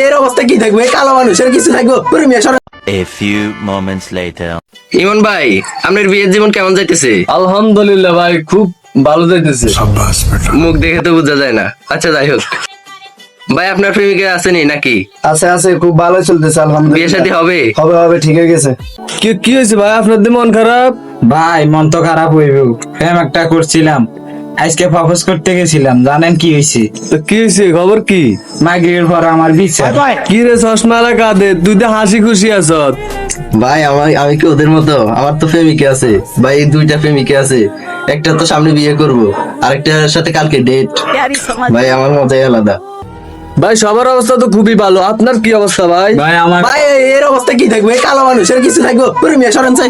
এর অবস্থা কি থাকবে? কালো মানুষের কিছু থাকবো? A few moments later. ইমন ভাই, আপনার বিয়ের জীবন কেমন যাইতেছে? আলহামদুলিল্লাহ ভাই, খুব ভালো যাইতেছে। মুখ দেখে তো বোঝা যায় না। আচ্ছা যাই হোক, ভাই আপনার প্রেমিকা আসেনি নাকি? আছে, খুব ভালো চলতেছে আলহামদুলিল্লাহ। বিয়ে শাদী হবে? হবে, ঠিক হয়ে গেছে। কি হয়েছে ভাই, আপনার দিয়ে মন খারাপ? ভাই মন তো খারাপ হইব, প্রেম একটা করছিলাম, আজকে প্রপোজ করতে গেছিলাম, জানেন কি হয়েছে? তো কি হয়েছে, খবর কি? মাগরিবের পর আমার বিচার। কি রে চশমালা কাঁদে, তুই তো হাসি খুশি আছ। ভাই আমি কি ওদের মতো? আমার তো প্রেমিকা আছে ভাই, 2টা প্রেমিকা আছে। একটা তো সামনে বিয়ে করব, আরেকটার সাথে কালকে ডেট। ভাই আমার মজাই আলাদা। ভাই সবার অবস্থা তো খুবই ভালো, আপনার কি অবস্থা ভাই? ভাই আমার ভাই এর অবস্থা কি থাকবে? কালো মানুষের কিছু থাকবো? প্রেমিকা সরেন চাই।